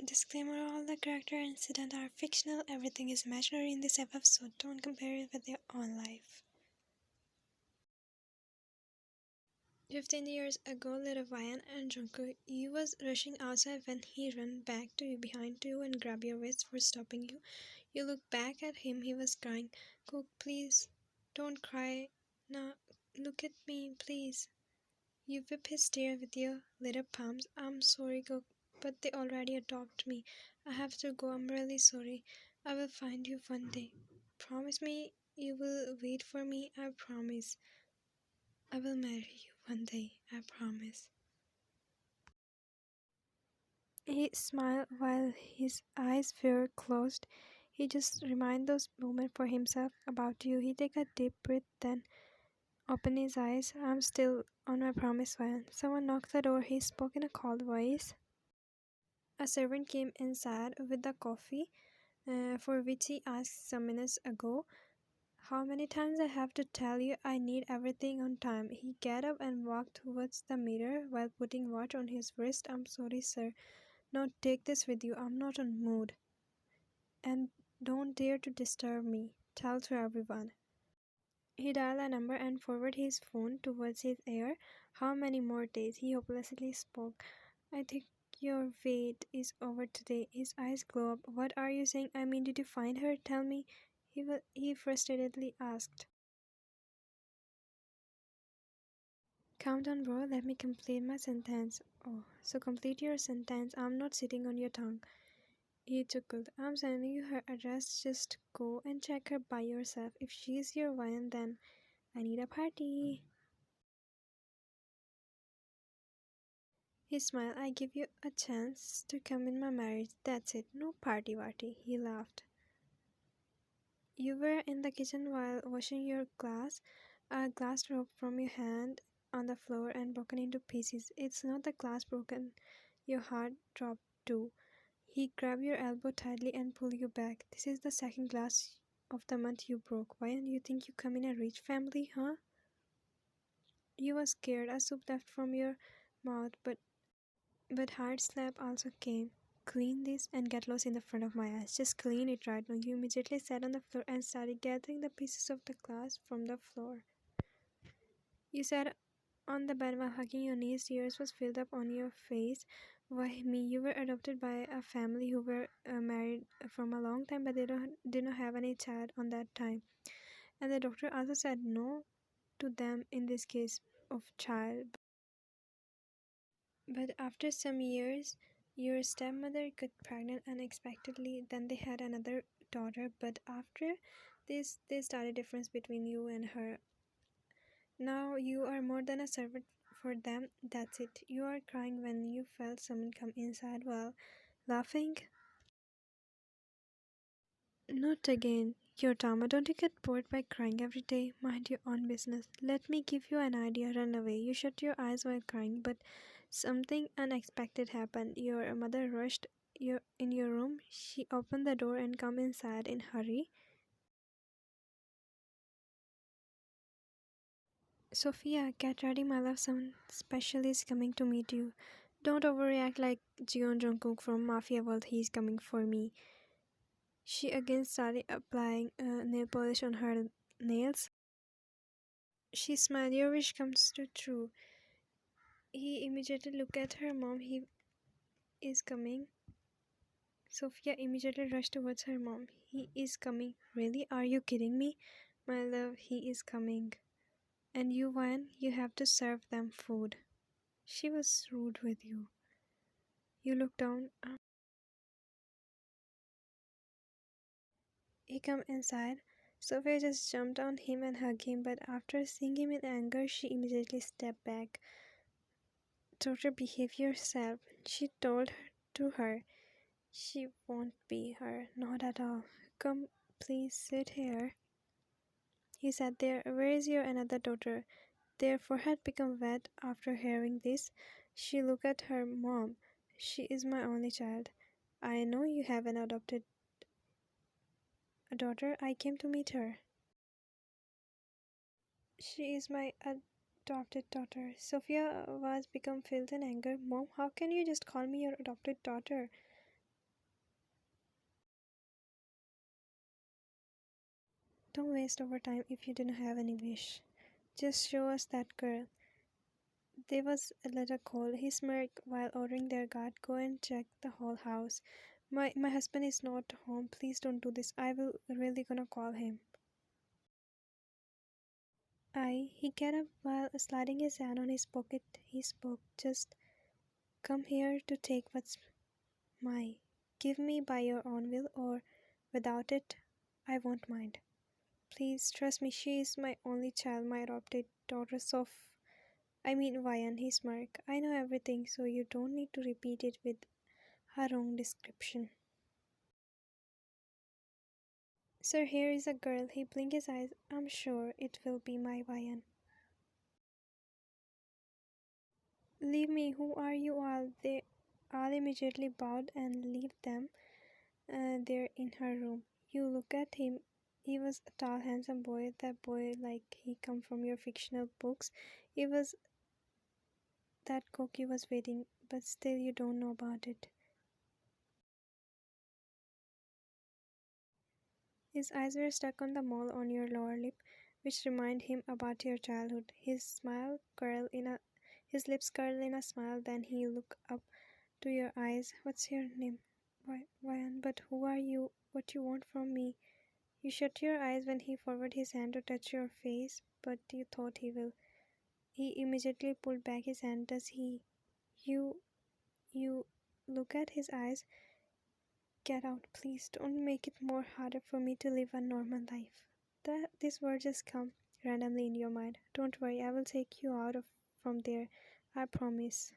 Disclaimer: all the character and incident are fictional, everything is imaginary in this FF, so don't compare it with your own life. 15 years ago, little Ryan and Jungkook, you was rushing outside when he ran back to you behind you and grabbed your wrist for stopping you. You looked back at him, he was crying. Cook, please, don't cry. Now, look at me, please. You whip his tear with your little palms. I'm sorry, Cook, but they already adopted me. I have to go. I'm really sorry. I will find you one day. Promise me you will wait for me. I promise. I will marry you one day. I promise. He smiled while his eyes were closed. He just reminded those moments for himself about you. He take a deep breath, then opened his eyes. I'm still on my promise, Ryan. Someone knocked the door. He spoke in a cold voice. A servant came inside with the coffee, for which he asked some minutes ago. How many times I have to tell you I need everything on time? He got up and walked towards the mirror while putting watch on his wrist. I'm sorry, sir. Now take this with you. I'm not on mood. And don't dare to disturb me. Tell to everyone. He dialed a number and forwarded his phone towards his ear. How many more days? He hopelessly spoke. I think your wait is over today. His eyes glow up. What are you saying? I mean, did you find her? Tell me. He frustratedly asked. Calm down, bro. Let me complete my sentence. Oh, so complete your sentence. I'm not sitting on your tongue. He chuckled. I'm sending you her address. Just go and check her by yourself. If she's your one, then I need a party. He smiled. I give you a chance to come in my marriage. That's it. No party party. He laughed. You were in the kitchen while washing your glass. A glass dropped from your hand on the floor and broken into pieces. It's not the glass broken. Your heart dropped too. He grabbed your elbow tightly and pulled you back. This is the second glass of the month you broke. Why don't you think you come in a rich family, huh? You were scared. A soup left from your mouth, but hard slap also came. Clean this and get lost in the front of my eyes. Just clean it right now. You immediately sat on the floor and started gathering the pieces of the glass from the floor. You sat on the bed while hugging your knees. Tears was filled up on your face. Why me? You were adopted by a family who were married from a long time, but they did not have any child on that time. And the doctor also said no to them in this case of child. But after some years, your stepmother got pregnant unexpectedly. Then they had another daughter. But after this, they started difference between you and her. Now you are more than a servant for them. That's it. You are crying when you felt someone come inside while laughing. Not again. Your drama. Don't you get bored by crying every day? Mind your own business. Let me give you an idea. Run away. You shut your eyes while crying, but something unexpected happened. Your mother rushed in your room. She opened the door and come inside in hurry. Sophia, get ready, my love. Someone special is coming to meet you. Don't overreact like Jungkook from Mafia World. He's coming for me. She again started applying nail polish on her nails. She smiled. Your wish comes true. He immediately looked at her mom. He is coming. Sophia immediately rushed towards her mom. He is coming. Really? Are you kidding me? My love, he is coming. And you, Van, you have to serve them food. She was rude with you. You look down. He come inside. Sophia just jumped on him and hugged him, but after seeing him in anger, she immediately stepped back. Daughter, behave yourself, she told her to her. She won't be her, not at all. Come, please sit here. He sat there. Where is your another daughter? Their forehead became wet after hearing this. She looked at her mom. She is my only child. I know you have an adopted a daughter. I came to meet her. She is my adopted daughter. Sophia was become filled in anger. Mom, how can you just call me your adopted daughter? Don't waste our time if you didn't have any wish. Just show us that girl. There was a little cold. He smirked while ordering their guard. Go and check the whole house. My husband is not home. Please don't do this. I will really gonna call him. He got up while sliding his hand on his pocket. He spoke. Just come here to take what's mine. Give me by your own will or without it, I won't mind. Please trust me, she is my only child, my adopted daughter Vian, he smirked. I know everything, so you don't need to repeat it with her own description. Sir, here is a girl. He blinked his eyes. I'm sure it will be my Vian. Leave me, who are you all? They all immediately bowed and left them there in her room. You look at him. He was a tall, handsome boy. That boy like he come from your fictional books. He was that cookie was waiting, but still you don't know about it. His eyes were stuck on the mole on your lower lip, which reminded him about your childhood. His lips curled in a smile, then he looked up to your eyes. What's your name? Ryan, but who are you? What you want from me? You shut your eyes when he forwarded his hand to touch your face, but you thought he will. He immediately pulled back his hand. Does he? You, you look at his eyes. Get out, please. Don't make it more harder for me to live a normal life. This word just come randomly in your mind. Don't worry, I will take you out of from there. I promise.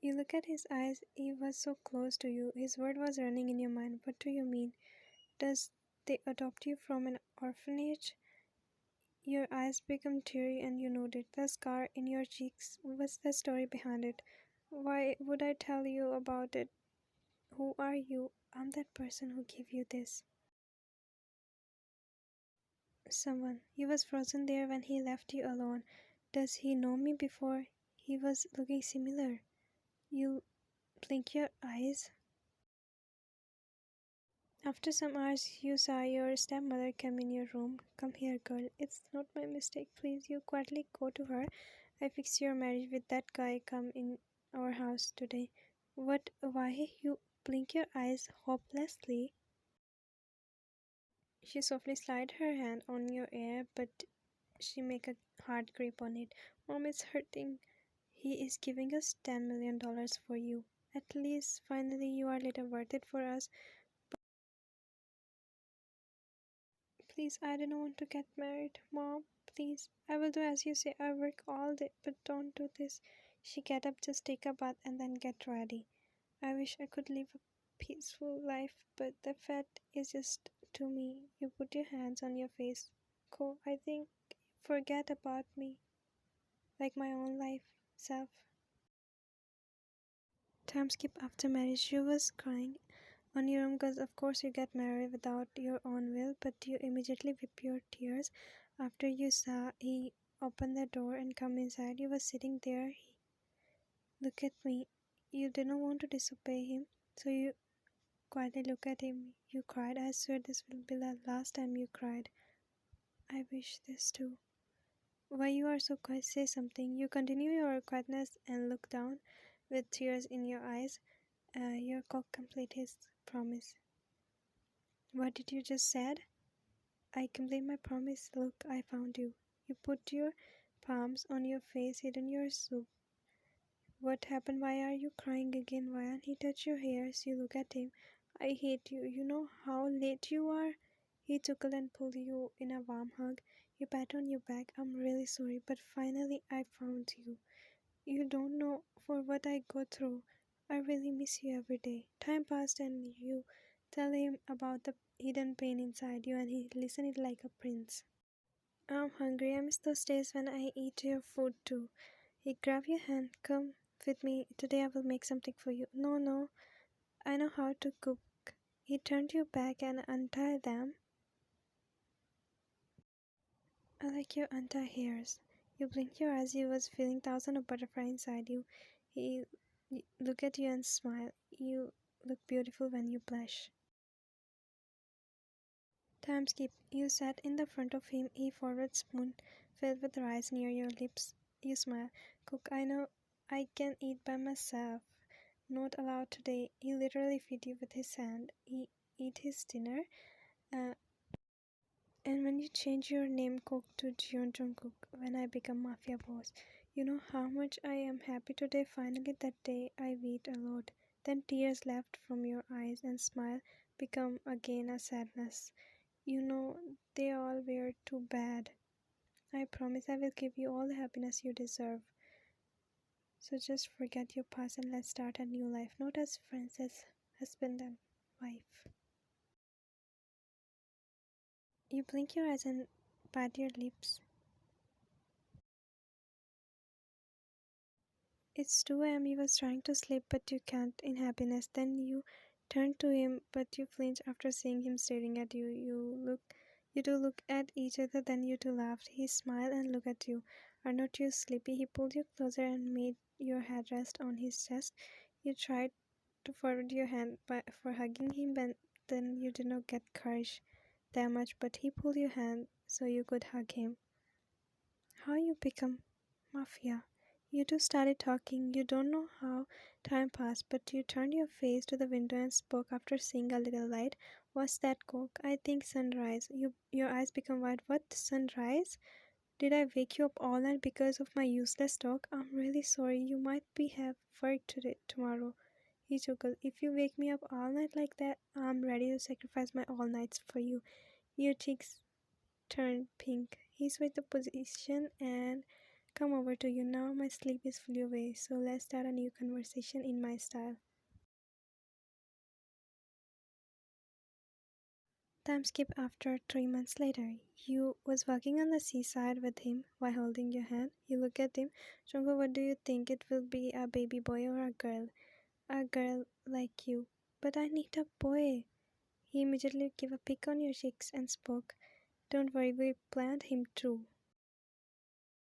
You look at his eyes. He was so close to you. His word was running in your mind. What do you mean? Does they adopt you from an orphanage? Your eyes become teary and you noted the scar in your cheeks. What's the story behind it? Why would I tell you about it? Who are you? I'm that person who gave you this. Someone. He was frozen there when he left you alone. Does he know me before? He was looking similar. You blink your eyes. After some hours, you saw your stepmother come in your room. Come here, girl. It's not my mistake. Please, you quietly go to her. I fixed your marriage with that guy come in our house today. What? Why? You blink your eyes hopelessly. She softly slid her hand on your ear, but she make a hard grip on it. Mom is hurting. He is giving us $10 million for you. At least, finally, you are a little worth it for us. Please, I don't want to get married. Mom, please. I will do as you say. I work all day, but don't do this. She get up, just take a bath, and then get ready. I wish I could live a peaceful life, but the fact is just to me. You put your hands on your face. Go, I think. Forget about me. Like my own life self. Time skip after marriage. You was crying on your own because of course you get married without your own will, but you immediately wipe your tears after you saw he open the door and come inside. You was sitting there. He look at me. You didn't want to disobey him, so you quietly look at him. You cried. I swear this will be the last time you cried. I wish this too. Why you are so quiet? Say something. You continue your quietness and look down with tears in your eyes. Your cock complete his promise. What did you just said? I complete my promise. Look, I found you. You put your palms on your face, hidden your soup. What happened? Why are you crying again? Why aren't he touch your hairs? You look at him. I hate you. You know how late you are? He chuckled and pulled you in a warm hug. You pat on your back. I'm really sorry, but finally I found you. You don't know for what I go through. I really miss you every day. Time passed and you tell him about the hidden pain inside you and he listened like a prince. I'm hungry. I miss those days when I eat your food too. He grabbed your hand. Come with me. Today I will make something for you. No, no. I know how to cook. He turned your back and untied them. I like your untie hairs. You blinked your eyes. You was feeling thousands of butterflies inside you. He look at you and smile. You look beautiful when you blush. Time skip. You sat in the front of him, a forward spoon filled with rice near your lips. You smile. Cook, I know I can eat by myself. Not allowed today. He literally feed you with his hand. He eat his dinner. Uh, and when you change your name Cook to Jungkook, when I become mafia boss, you know how much I am happy today. Finally, that day I wait a lot. Then tears left from your eyes and smile become again a sadness. You know, they all were too bad. I promise I will give you all the happiness you deserve. So just forget your past and let's start a new life, not as friends, as husband and wife. You blink your eyes and bite your lips. It's 2 a.m. He was trying to sleep, but you can't in happiness. Then you turn to him, but you flinch after seeing him staring at you. You two look at each other, then you two laughed. He smiled and looked at you. Are not you sleepy? He pulled you closer and made your head rest on his chest. You tried to forward your hand for hugging him, but then you did not get courage that much. But he pulled your hand so you could hug him. How you become mafia? You two started talking. You don't know how time passed, but you turned your face to the window and spoke after seeing a little light. What's that, Coke? I think sunrise. Your eyes become wide. What, sunrise? Did I wake you up all night because of my useless talk? I'm really sorry. You might be have work today tomorrow. He chuckled. If you wake me up all night like that, I'm ready to sacrifice my all nights for you. Your cheeks turned pink. He switched the position and come over to you. Now my sleep is fully away, so let's start a new conversation in my style. Time skip after 3 months later. You was walking on the seaside with him while holding your hand. You look at him. Jungkook, what do you think? It will be a baby boy or a girl? A girl like you. But I need a boy. He immediately gave a pick on your cheeks and spoke. Don't worry, we planned him too.